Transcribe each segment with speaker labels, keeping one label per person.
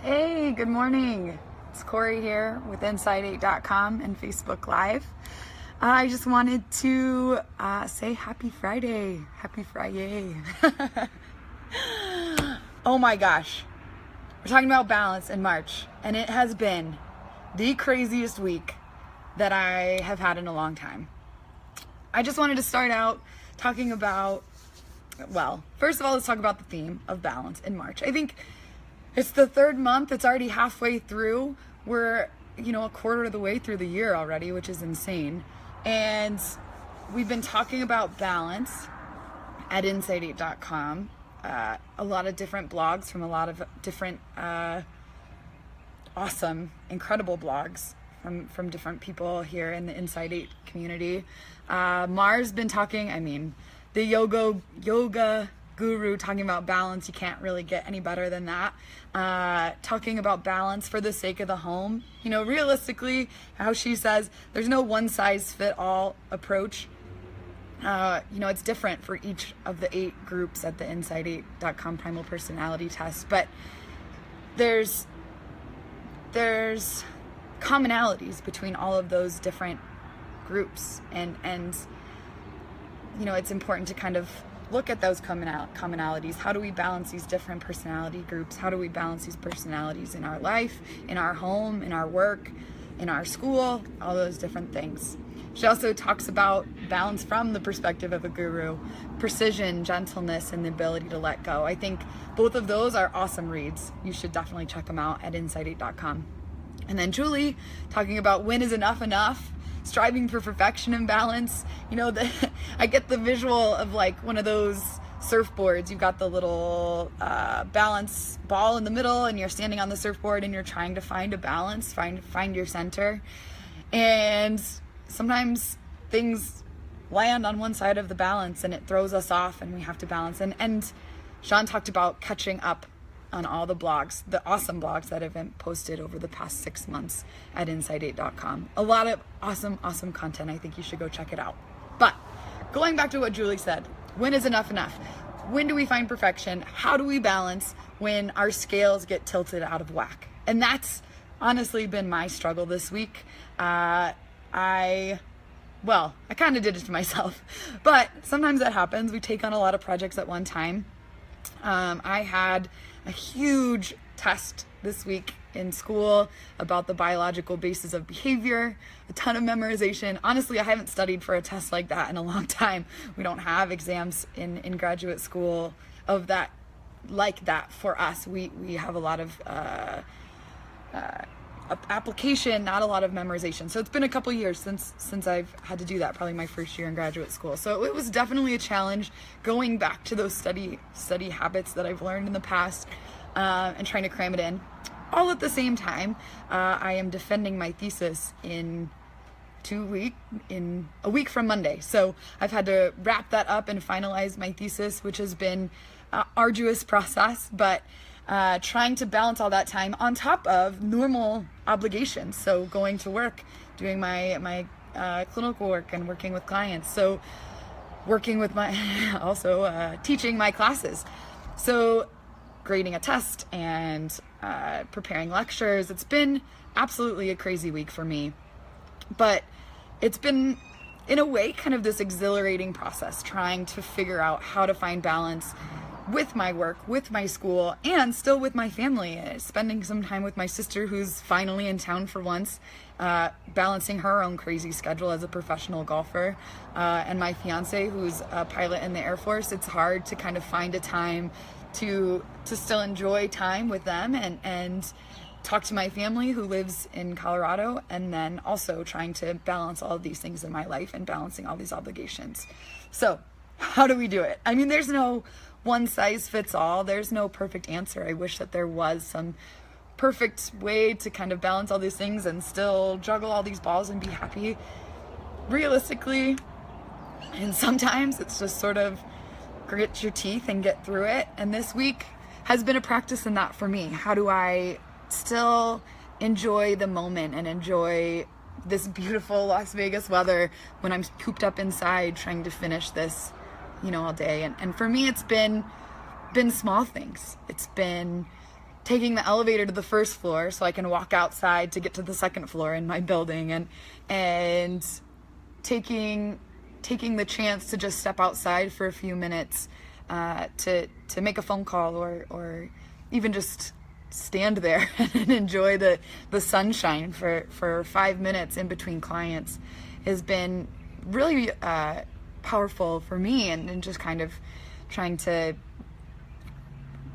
Speaker 1: Hey, good morning. It's Corey here with Inside8.com and Facebook Live. I just wanted to say happy Friday. Happy Friday. Oh my gosh. We're talking about balance in March, and it has been the craziest week that I have had in a long time. I just wanted to start out talking about, well, first of all, let's talk about the theme of balance in March. I think it's the third month. It's already halfway through. We're, a quarter of the way through the year already, which is insane. And we've been talking about balance at Inside8.com. A lot of different blogs from a lot of different awesome, incredible blogs from different people here in the Inside8 community. Mars been talking, the yoga guru talking about balance. You can't really get any better than that. Talking about balance for the sake of the home. Realistically, how she says, there's no one size fit all approach. It's different for each of the 8 groups at the Inside8.com Primal Personality Test, but there's commonalities between all of those different groups, and it's important to kind of look at those commonalities. How do we balance these different personality groups? How do we balance these personalities in our life, in our home, in our work, in our school, all those different things. She also talks about balance from the perspective of a guru, precision, gentleness, and the ability to let go. I think both of those are awesome reads. You should definitely check them out at Inside8.com. And then Julie talking about when is enough, striving for perfection and balance. I get the visual of like one of those surfboards. You've got the little balance ball in the middle, and you're standing on the surfboard and you're trying to find a balance, find your center. And sometimes things land on one side of the balance and it throws us off and we have to balance. And Sean talked about catching up on all the blogs, the awesome blogs that have been posted over the past 6 months at Inside8.com. A lot of awesome content. I think you should go check it out. But going back to what Julie said, when is enough? When do we find perfection? How do we balance when our scales get tilted out of whack? And that's honestly been my struggle this week. I kind of did it to myself, but sometimes that happens. We take on a lot of projects at one time. I had a huge test this week in school about the biological basis of behavior, a ton of memorization. Honestly, I haven't studied for a test like that in a long time. We don't have exams in graduate school of that, like that for us. We have a lot of application, not a lot of memorization. So it's been a couple years since I've had to do that, probably my first year in graduate school. So it was definitely a challenge going back to those study habits that I've learned in the past, and trying to cram it in. All at the same time, I am defending my thesis in a week from Monday. So I've had to wrap that up and finalize my thesis, which has been an arduous process, but trying to balance all that time on top of normal obligations. So going to work, doing my clinical work and working with clients. So working with teaching my classes. So grading a test and preparing lectures. It's been absolutely a crazy week for me, but it's been, in a way, kind of this exhilarating process, trying to figure out how to find balance with my work, with my school, and still with my family. Spending some time with my sister, who's finally in town for once, balancing her own crazy schedule as a professional golfer, and my fiance, who's a pilot in the Air Force. It's hard to kind of find a time to still enjoy time with them and talk to my family who lives in Colorado, and then also trying to balance all of these things in my life and balancing all these obligations. So how do we do it? There's no one size fits all. There's no perfect answer. I wish that there was some perfect way to kind of balance all these things and still juggle all these balls and be happy. Realistically, and sometimes it's just sort of grit your teeth and get through it. And this week has been a practice in that for me. How do I still enjoy the moment and enjoy this beautiful Las Vegas weather when I'm cooped up inside trying to finish this, all day? And for me, it's been small things. It's been taking the elevator to the first floor so I can walk outside to get to the second floor in my building, and taking the chance to just step outside for a few minutes to make a phone call, or even just stand there and enjoy the sunshine for 5 minutes in between clients has been really powerful for me, and just kind of trying to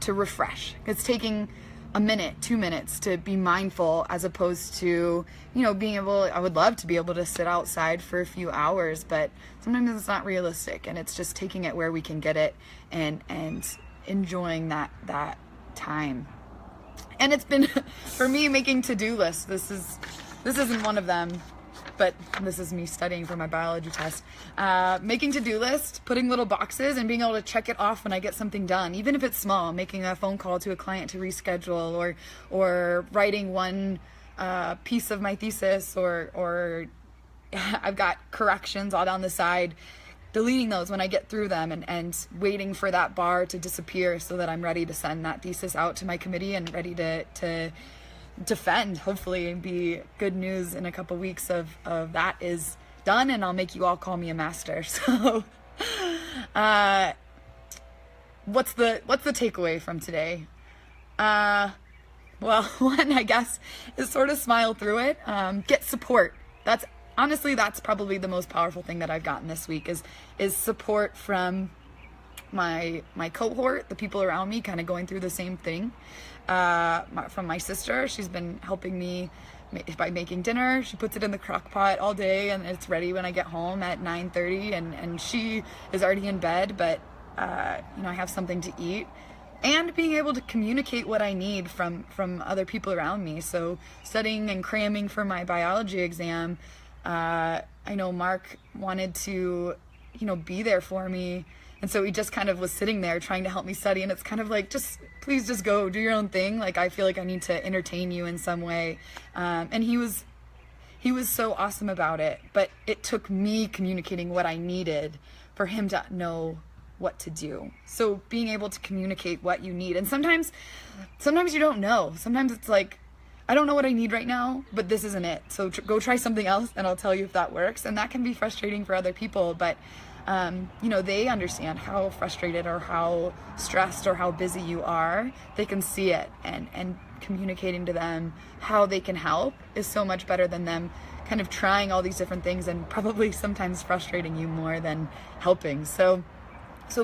Speaker 1: refresh. It's taking a minute, 2 minutes to be mindful, as opposed to, being able, I would love to be able to sit outside for a few hours, but sometimes it's not realistic, and it's just taking it where we can get it, and enjoying that time. And it's been, for me, making to-do lists. This isn't one of them, but this is me studying for my biology test. Making to-do lists, putting little boxes, and being able to check it off when I get something done, even if it's small. Making a phone call to a client to reschedule, or writing one piece of my thesis, or I've got corrections all down the side, deleting those when I get through them, and waiting for that bar to disappear so that I'm ready to send that thesis out to my committee and ready to defend, hopefully, and be good news in a couple weeks of that is done, and I'll make you all call me a master. So what's the takeaway from today? Well, one, I guess, is sort of smile through it. Get support. That's probably the most powerful thing that I've gotten this week is support from my cohort, the people around me kind of going through the same thing. From my sister, she's been helping me by making dinner. She puts it in the crock pot all day, and it's ready when I get home at 9:30, and she is already in bed, but I have something to eat. And being able to communicate what I need from other people around me. So studying and cramming for my biology exam, I know Mark wanted to, be there for me. And so he just kind of was sitting there trying to help me study. And it's kind of like, please just go do your own thing. Like, I feel like I need to entertain you in some way. And he was so awesome about it. But it took me communicating what I needed for him to know what to do. So being able to communicate what you need. And sometimes you don't know. Sometimes it's like, I don't know what I need right now, but this isn't it. So go try something else, and I'll tell you if that works. And that can be frustrating for other people, but they understand how frustrated or how stressed or how busy you are. They can see it, and communicating to them how they can help is so much better than them kind of trying all these different things and probably sometimes frustrating you more than helping. So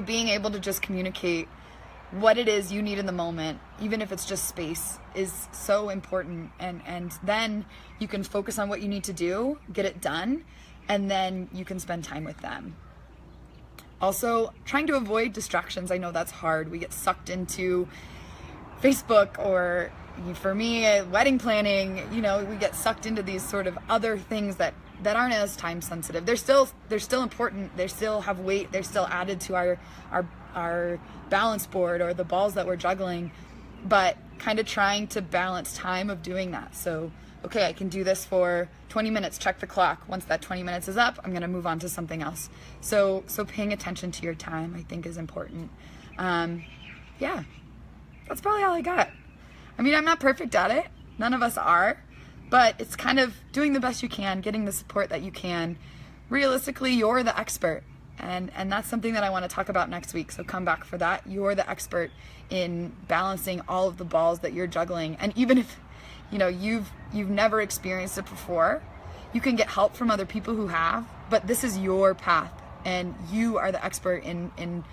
Speaker 1: being able to just communicate what it is you need in the moment, even if it's just space, is so important. And then you can focus on what you need to do, get it done, and then you can spend time with them. Also, trying to avoid distractions. I know that's hard. We get sucked into Facebook, or for me, wedding planning. We get sucked into these sort of other things that aren't as time sensitive. They're still important. They still have weight. They're still added to our balance board, or the balls that we're juggling, but kind of trying to balance time of doing that. So, okay, I can do this for 20 minutes, check the clock. Once that 20 minutes is up, I'm going to move on to something else. So paying attention to your time, I think, is important. Yeah, that's probably all I got. I mean, I'm not perfect at it. None of us are, but it's kind of doing the best you can, getting the support that you can. Realistically, you're the expert. And that's something that I want to talk about next week. So come back for that. You're the expert in balancing all of the balls that you're juggling. And even if, you've never experienced it before, you can get help from other people who have, but this is your path, and you are the expert in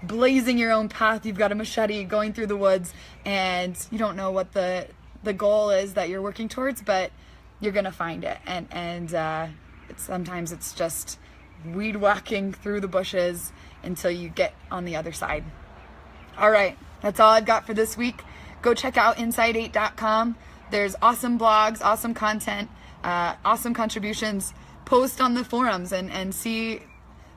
Speaker 1: blazing your own path. You've got a machete going through the woods, and you don't know what the goal is that you're working towards, but you're going to find it. And sometimes it's just weed whacking through the bushes until you get on the other side. All right, that's all I've got for this week. Go check out inside8.com. There's awesome blogs, awesome content, awesome contributions. Post on the forums and see.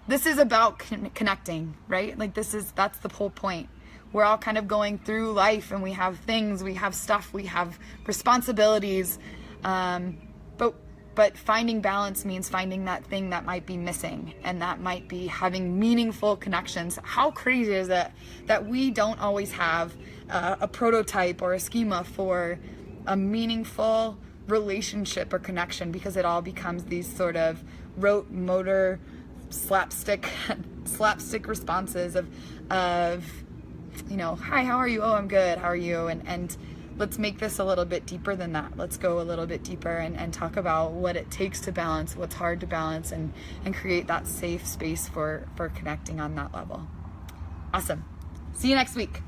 Speaker 1: This is about connecting, right? Like, that's the whole point. We're all kind of going through life, and we have things, we have stuff, we have responsibilities, but But finding balance means finding that thing that might be missing, and that might be having meaningful connections. How crazy is it that we don't always have a prototype or a schema for a meaningful relationship or connection, because it all becomes these sort of rote motor slapstick responses of you know, hi, how are you? Oh, I'm good. How are you? And let's make this a little bit deeper than that. Let's go a little bit deeper and talk about what it takes to balance, what's hard to balance, and create that safe space for connecting on that level. Awesome. See you next week.